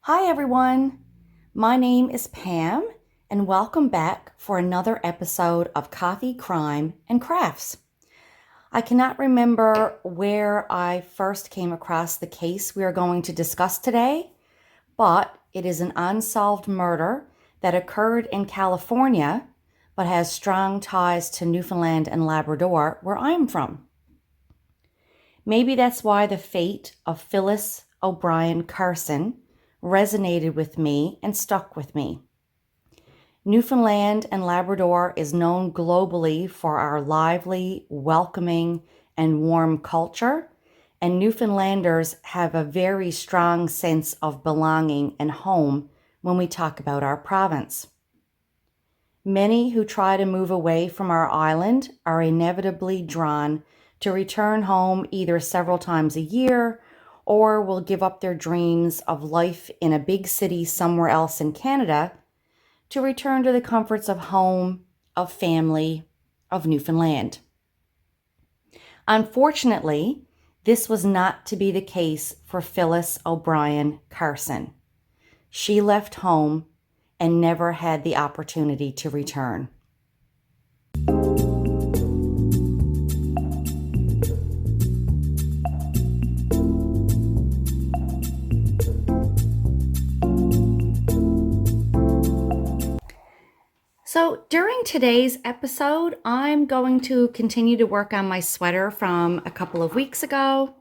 Hi everyone, my name is Pam and welcome back for another episode of Coffee, Crime, and Crafts. I cannot remember where I first came across the case we are going to discuss today, but it is an unsolved murder that occurred in California but has strong ties to Newfoundland and Labrador, where I'm from. Maybe that's why the fate of Phyllis O'Brien Carson resonated with me and stuck with me. Newfoundland and Labrador is known globally for our lively, welcoming, and warm culture, and Newfoundlanders have a very strong sense of belonging and home when we talk about our province. Many who try to move away from our island are inevitably drawn to return home either several times a year or will give up their dreams of life in a big city somewhere else in Canada to return to the comforts of home, of family, of Newfoundland. Unfortunately, this was not to be the case for Phyllis O'Brien Carson. She left home and never had the opportunity to return. So during today's episode, I'm going to continue to work on my sweater from a couple of weeks ago.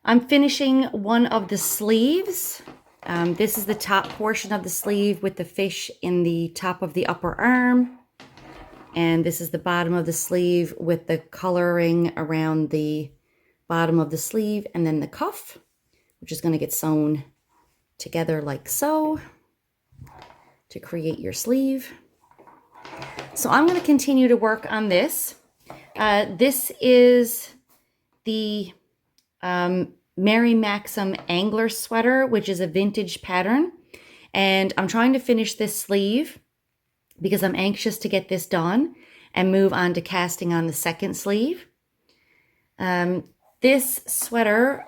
I'm finishing one of the sleeves. This is the top portion of the sleeve with the fish in the top of the upper arm. And this is the bottom of the sleeve with the coloring around the bottom of the sleeve and then the cuff, which is going to get sewn together like so to create your sleeve. So I'm going to continue to work on this. This is the Mary Maxim Angler sweater, which is a vintage pattern. And I'm trying to finish this sleeve because I'm anxious to get this done and move on to casting on the second sleeve. This sweater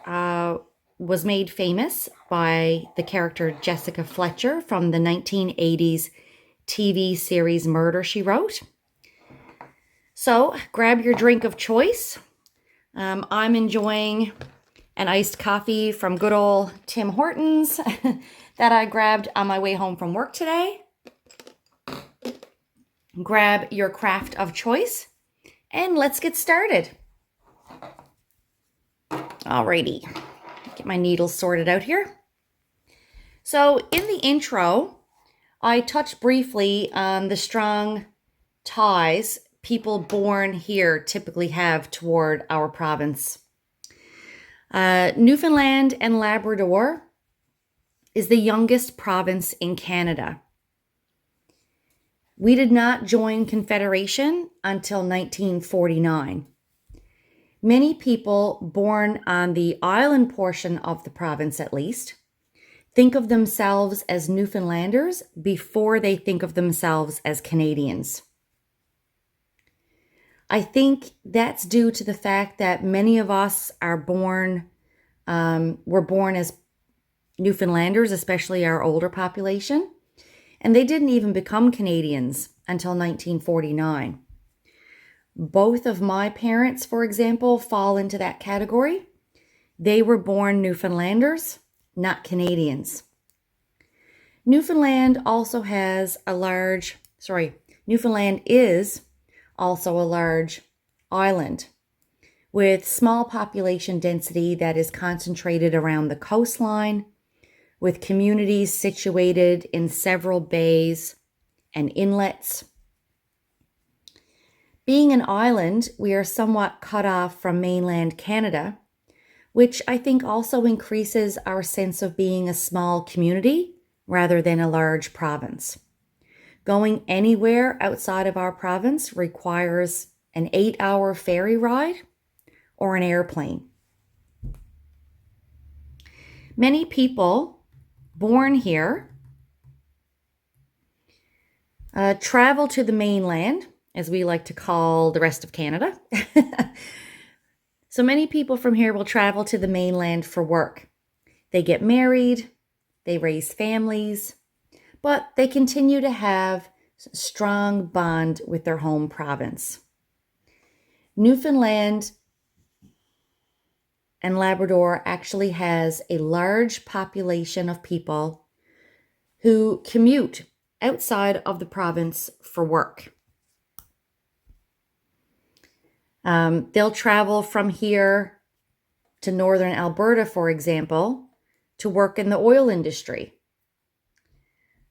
was made famous by the character Jessica Fletcher from the 1980s TV series Murder, She Wrote. So grab your drink of choice. I'm enjoying an iced coffee from good old Tim Hortons that I grabbed on my way home from work today. Grab your craft of choice and let's get started. Alrighty, get my needles sorted out here. So in the intro, I touched briefly on the strong ties people born here typically have toward our province. Newfoundland and Labrador is the youngest province in Canada. We did not join Confederation until 1949. Many people born on the island portion of the province, at least, think of themselves as Newfoundlanders before they think of themselves as Canadians. I think that's due to the fact that many of us were born as Newfoundlanders, especially our older population, and they didn't even become Canadians until 1949. Both of my parents, for example, fall into that category. They were born Newfoundlanders, not Canadians. Newfoundland is also a large island with small population density that is concentrated around the coastline, with communities situated in several bays and inlets. Being an island, we are somewhat cut off from mainland Canada, which I think also increases our sense of being a small community rather than a large province. Going anywhere outside of our province requires an 8-hour ferry ride or an airplane. Many people born here travel to the mainland, as we like to call the rest of Canada. So many people from here will travel to the mainland for work. They get married, they raise families, but they continue to have a strong bond with their home province. Newfoundland and Labrador actually has a large population of people who commute outside of the province for work. They'll travel from here to northern Alberta, for example, to work in the oil industry,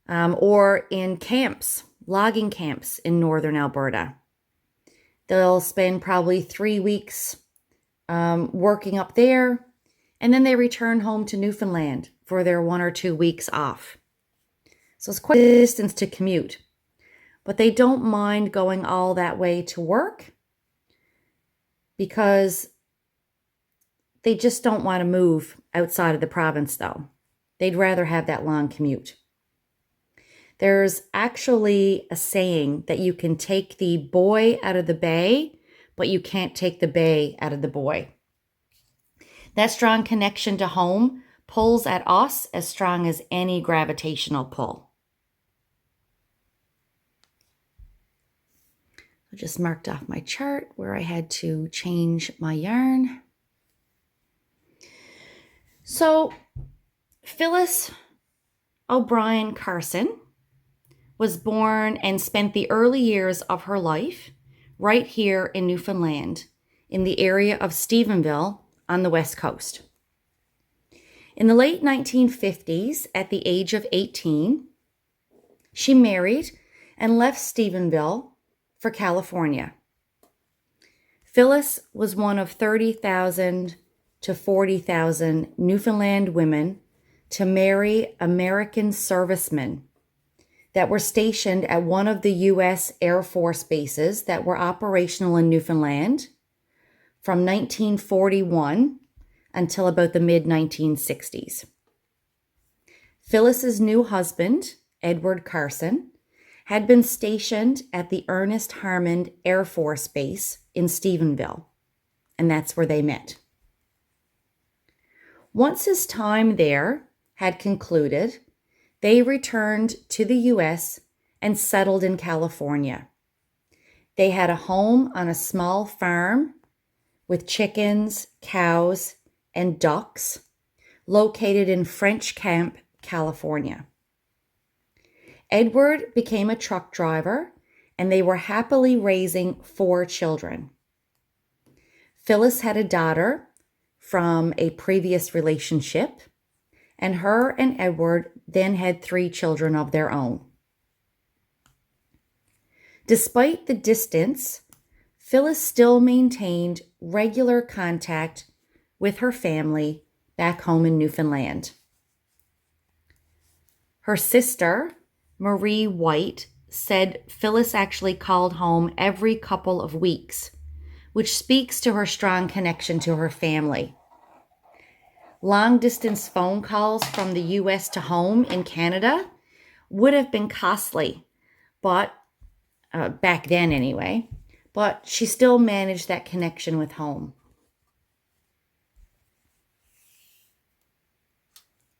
or in camps, logging camps in northern Alberta. They'll spend probably 3 weeks working up there, and then they return home to Newfoundland for their 1 or 2 weeks off. So it's quite a distance to commute, but they don't mind going all that way to work because they just don't want to move outside of the province, though. They'd rather have that long commute. There's actually a saying that you can take the boy out of the bay, but you can't take the bay out of the boy. That strong connection to home pulls at us as strong as any gravitational pull. I just marked off my chart where I had to change my yarn. So, Phyllis O'Brien Carson was born and spent the early years of her life right here in Newfoundland, in the area of Stephenville on the West Coast. In the late 1950s, at the age of 18, she married and left Stephenville for California. Phyllis was one of 30,000 to 40,000 Newfoundland women to marry American servicemen that were stationed at one of the U.S. Air Force bases that were operational in Newfoundland from 1941 until about the mid-1960s. Phyllis's new husband, Edward Carson, had been stationed at the Ernest Harmon Air Force Base in Stephenville, and that's where they met. Once his time there had concluded, they returned to the U.S. and settled in California. They had a home on a small farm with chickens, cows, and ducks located in French Camp, California. Edward became a truck driver, and they were happily raising 4 children. Phyllis had a daughter from a previous relationship, and her and Edward then had 3 children of their own. Despite the distance, Phyllis still maintained regular contact with her family back home in Newfoundland. Her sister, Marie White, said Phyllis actually called home every couple of weeks, which speaks to her strong connection to her family. Long-distance phone calls from the U.S. to home in Canada would have been costly, but back then anyway, but she still managed that connection with home.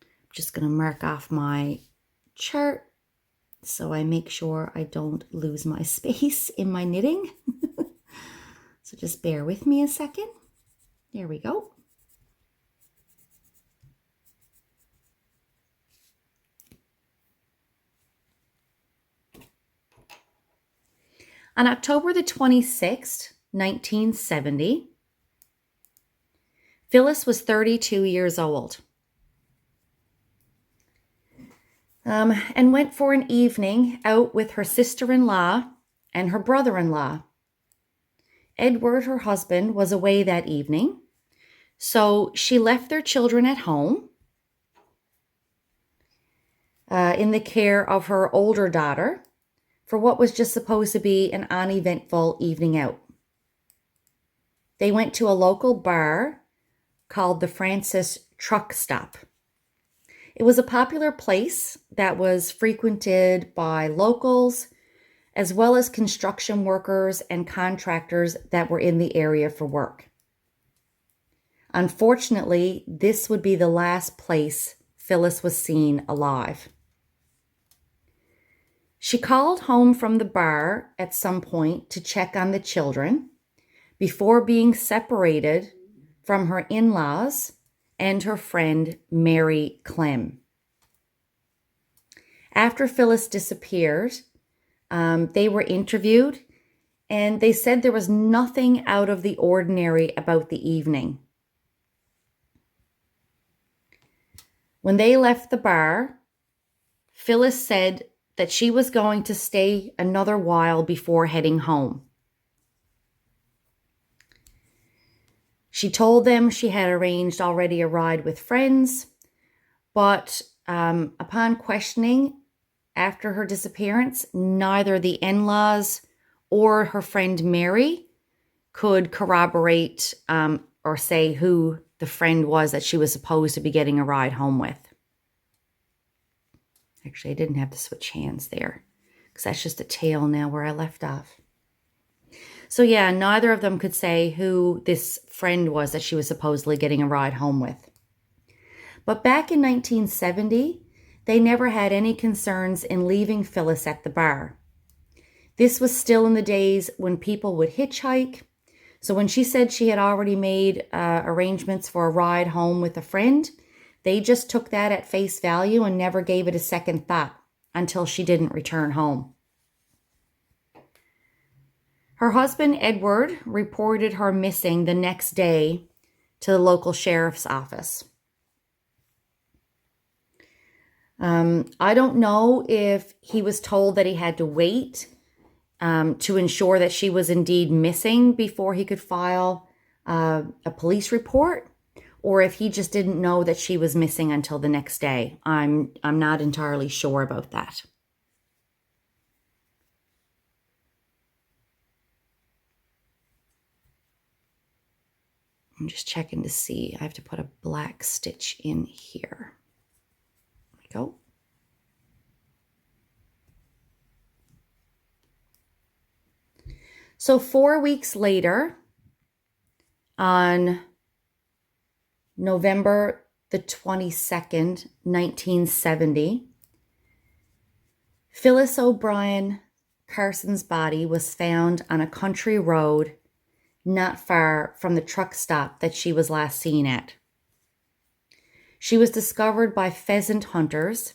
I'm just going to mark off my chart so I make sure I don't lose my space in my knitting. So just bear with me a second. There we go. On October the 26th, 1970, Phyllis was 32 years old. And went for an evening out with her sister-in-law and her brother-in-law. Edward, her husband, was away that evening, so she left their children at home in the care of her older daughter for what was just supposed to be an uneventful evening out. They went to a local bar called the Francis Truck Stop. It was a popular place that was frequented by locals, as well as construction workers and contractors that were in the area for work. Unfortunately, this would be the last place Phyllis was seen alive. She called home from the bar at some point to check on the children before being separated from her in-laws and her friend Mary Clem. After Phyllis disappeared, they were interviewed, and they said there was nothing out of the ordinary about the evening. When they left the bar, Phyllis said that she was going to stay another while before heading home. She told them she had arranged already a ride with friends, but upon questioning after her disappearance, neither the in-laws or her friend Mary could corroborate or say who the friend was that she was supposed to be getting a ride home with. Actually, I didn't have to switch hands there because that's just a tail now where I left off. So yeah, neither of them could say who this friend was that she was supposedly getting a ride home with. But back in 1970, they never had any concerns in leaving Phyllis at the bar. This was still in the days when people would hitchhike. So when she said she had already made arrangements for a ride home with a friend, they just took that at face value and never gave it a second thought until she didn't return home. Her husband, Edward, reported her missing the next day to the local sheriff's office. I don't know if he was told that he had to wait to ensure that she was indeed missing before he could file a police report, or if he just didn't know that she was missing until the next day. I'm not entirely sure about that. I'm just checking to see. I have to put a black stitch in here. There we go. So 4 weeks later, on November the 22nd, 1970, Phyllis O'Brien Carson's body was found on a country road not far from the truck stop that she was last seen at. She was discovered by pheasant hunters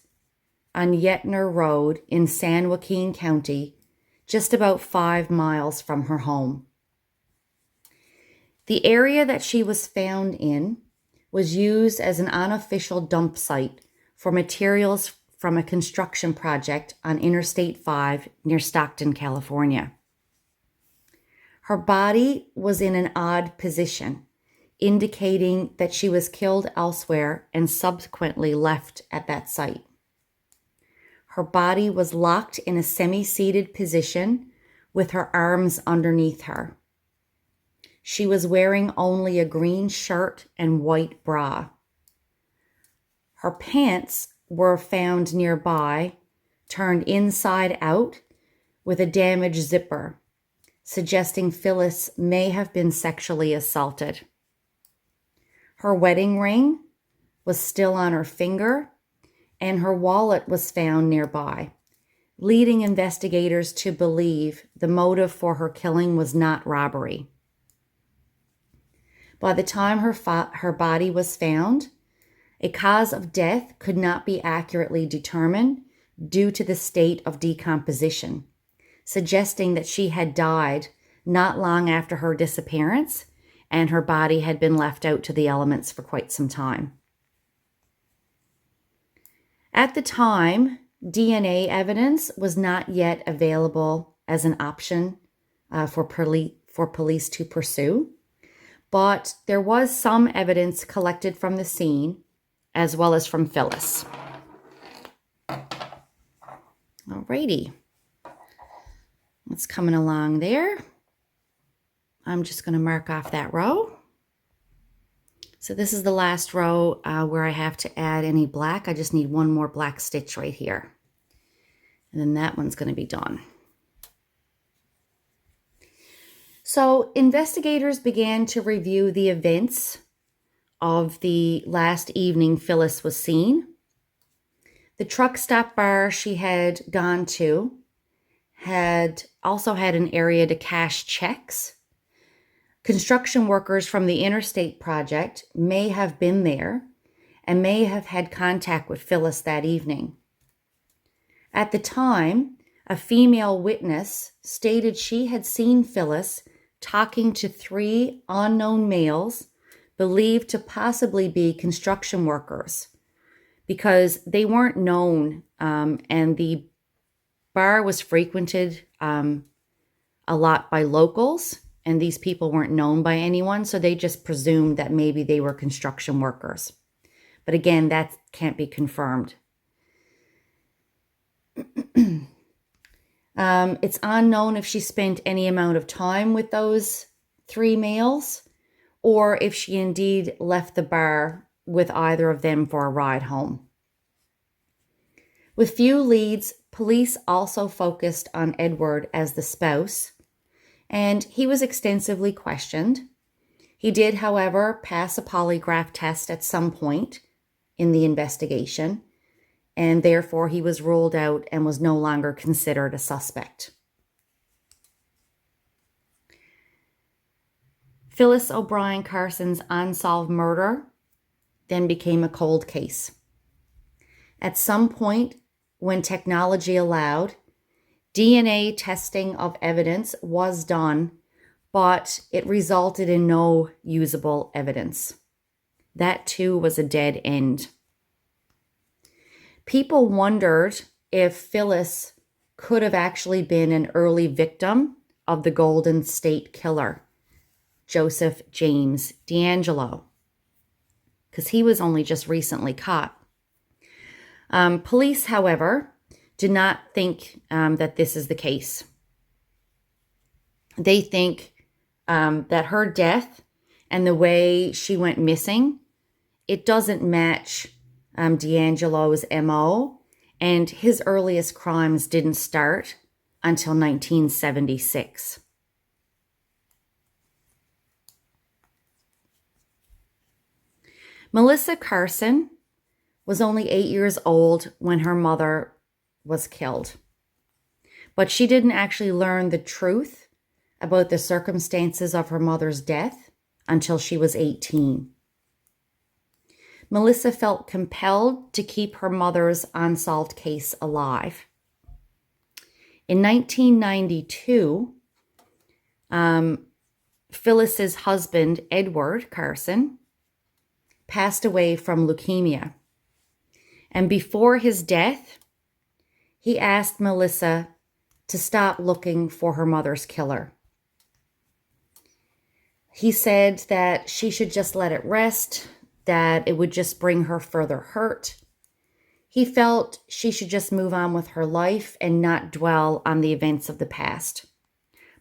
on Yetner Road in San Joaquin County, just about 5 miles from her home. The area that she was found in was used as an unofficial dump site for materials from a construction project on Interstate 5 near Stockton, California. Her body was in an odd position, indicating that she was killed elsewhere and subsequently left at that site. Her body was locked in a semi-seated position with her arms underneath her. She was wearing only a green shirt and white bra. Her pants were found nearby, turned inside out with a damaged zipper, suggesting Phyllis may have been sexually assaulted. Her wedding ring was still on her finger, and her wallet was found nearby, leading investigators to believe the motive for her killing was not robbery. By the time her body was found, a cause of death could not be accurately determined due to the state of decomposition, suggesting that she had died not long after her disappearance and her body had been left out to the elements for quite some time. At the time, DNA evidence was not yet available as an option for police to pursue, but there was some evidence collected from the scene as well as from Phyllis. Alrighty. It's coming along there. I'm just going to mark off that row. So this is the last row where I have to add any black. I just need one more black stitch right here. And then that one's going to be done. So investigators began to review the events of the last evening Phyllis was seen. The truck stop bar she had gone to had also had an area to cash checks. Construction workers from the interstate project may have been there and may have had contact with Phyllis that evening. At the time, a female witness stated she had seen Phyllis talking to 3 unknown males believed to possibly be construction workers because they weren't known, and the bar was frequented a lot by locals, and these people weren't known by anyone, so they just presumed that maybe they were construction workers. But again, that can't be confirmed. It's unknown if she spent any amount of time with those 3 males or if she indeed left the bar with either of them for a ride home. With few leads, police also focused on Edward as the spouse, and he was extensively questioned. He did, however, pass a polygraph test at some point in the investigation, and therefore he was ruled out and was no longer considered a suspect. Phyllis O'Brien Carson's unsolved murder then became a cold case. At some point, when technology allowed, DNA testing of evidence was done, but it resulted in no usable evidence. That too was a dead end. People wondered if Phyllis could have actually been an early victim of the Golden State Killer, Joseph James D'Angelo, because he was only just recently caught. Police, however, do not think that this is the case. They think that her death and the way she went missing, it doesn't match D'Angelo's MO, and his earliest crimes didn't start until 1976. Melissa Carson was only 8 years old when her mother was killed. But she didn't actually learn the truth about the circumstances of her mother's death until she was 18. Melissa felt compelled to keep her mother's unsolved case alive. In 1992, Phyllis's husband, Edward Carson, passed away from leukemia. And before his death, he asked Melissa to stop looking for her mother's killer. He said that she should just let it rest, that it would just bring her further hurt. He felt she should just move on with her life and not dwell on the events of the past.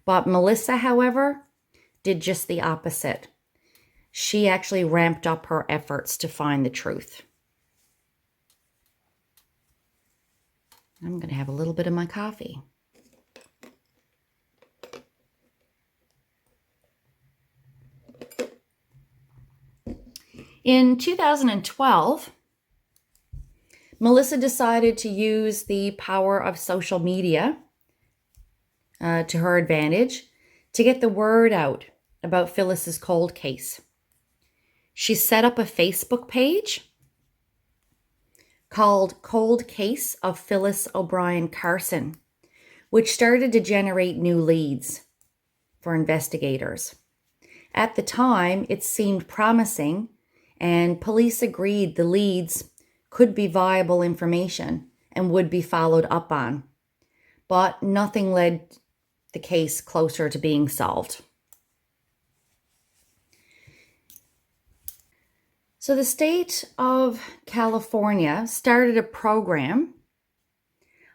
But Melissa, however, did just the opposite. She actually ramped up her efforts to find the truth. I'm going to have a little bit of my coffee. In 2012, Melissa decided to use the power of social media to her advantage to get the word out about Phyllis's cold case. She set up a Facebook page called Cold Case of Phyllis O'Brien Carson, which started to generate new leads for investigators. At the time, it seemed promising, and police agreed the leads could be viable information and would be followed up on. But nothing led the case closer to being solved. So the state of California started a program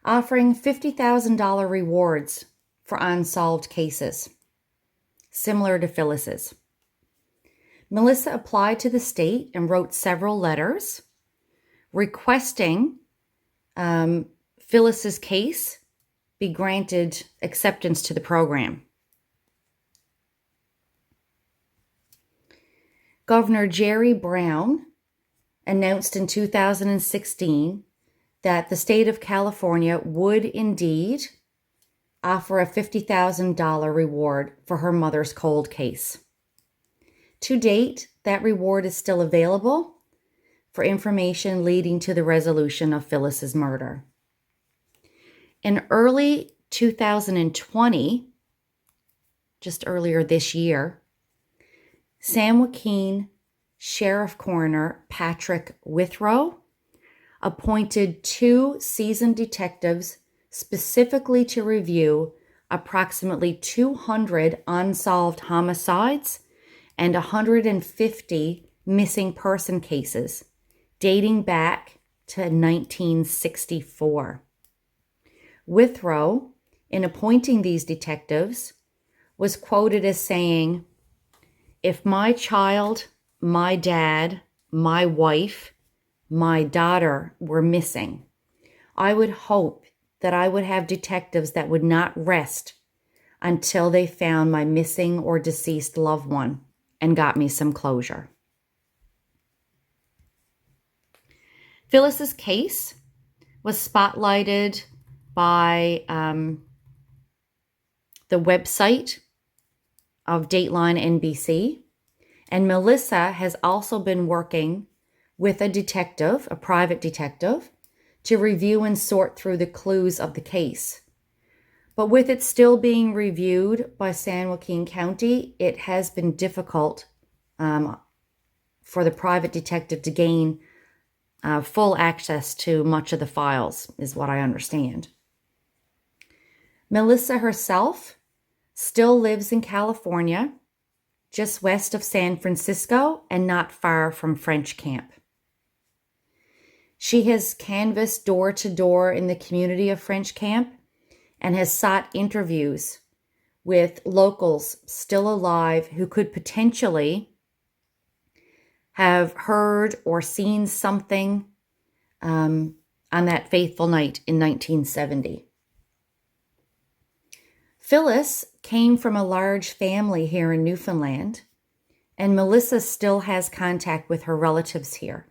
offering $50,000 rewards for unsolved cases, similar to Phyllis's. Melissa applied to the state and wrote several letters requesting Phyllis's case be granted acceptance to the program. Governor Jerry Brown announced in 2016 that the state of California would indeed offer a $50,000 reward for her mother's cold case. To date, that reward is still available for information leading to the resolution of Phyllis's murder. In early 2020, just earlier this year, San Joaquin Sheriff Coroner Patrick Withrow appointed 2 seasoned detectives specifically to review approximately 200 unsolved homicides and 150 missing person cases dating back to 1964. Withrow, in appointing these detectives, was quoted as saying, "If my child, my dad, my wife, my daughter were missing, I would hope that I would have detectives that would not rest until they found my missing or deceased loved one and got me some closure." Phyllis's case was spotlighted by the website of Dateline NBC, and Melissa has also been working with a detective, a private detective, to review and sort through the clues of the case. But with it still being reviewed by San Joaquin County, it has been difficult for the private detective to gain full access to much of the files, is what I understand. Melissa herself still lives in California, just west of San Francisco and not far from French Camp. She has canvassed door to door in the community of French Camp and has sought interviews with locals still alive who could potentially have heard or seen something on that fateful night in 1970. Phyllis came from a large family here in Newfoundland, and Melissa still has contact with her relatives here.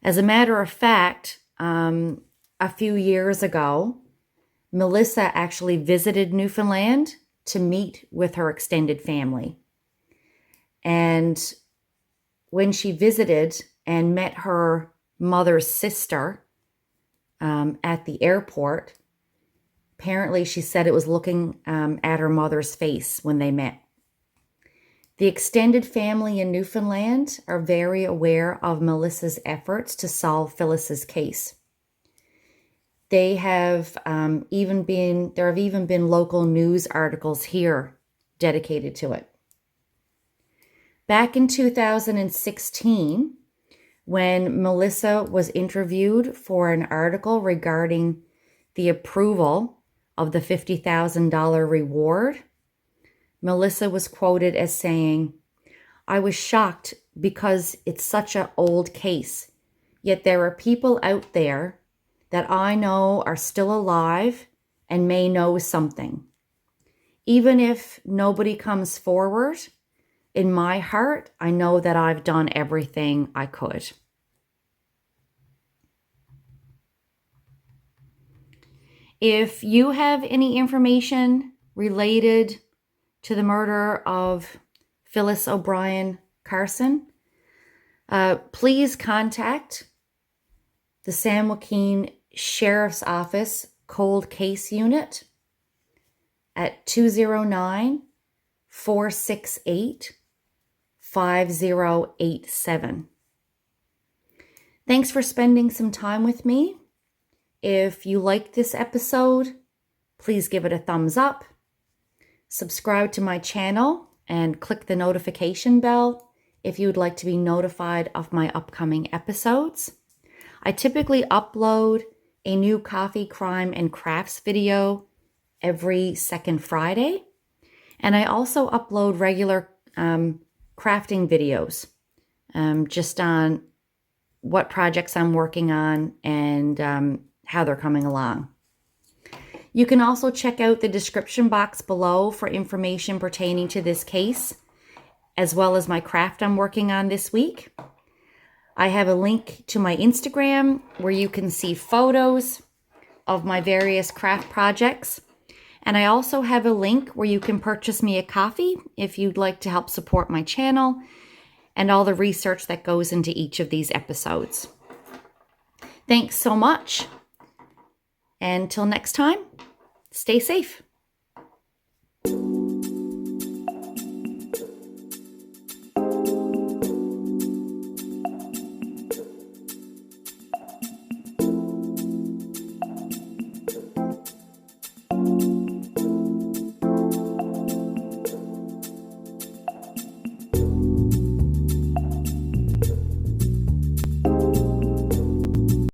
As a matter of fact, a few years ago, Melissa actually visited Newfoundland to meet with her extended family. And when she visited and met her mother's sister at the airport, apparently she said it was looking at her mother's face when they met. The extended family in Newfoundland are very aware of Melissa's efforts to solve Phyllis's case. There have even been local news articles here dedicated to it. Back in 2016, when Melissa was interviewed for an article regarding the approval of the $50,000 reward, Melissa was quoted as saying, "I was shocked because it's such an old case, yet there are people out there that I know are still alive and may know something. Even if nobody comes forward, in my heart, I know that I've done everything I could." If you have any information related to the murder of Phyllis O'Brien Carson, please contact the San Joaquin Sheriff's Office Cold Case Unit at 209-468-5087. Thanks for spending some time with me. If you liked this episode, please give it a thumbs up, subscribe to my channel, and click the notification bell if you would like to be notified of my upcoming episodes. I typically upload a new coffee, crime, and crafts video every second Friday, and I also upload regular crafting videos just on what projects I'm working on and how they're coming along. You can also check out the description box below for information pertaining to this case, as well as my craft I'm working on this week. I have a link to my Instagram where you can see photos of my various craft projects. And I also have a link where you can purchase me a coffee if you'd like to help support my channel and all the research that goes into each of these episodes. Thanks so much. Until next time, stay safe.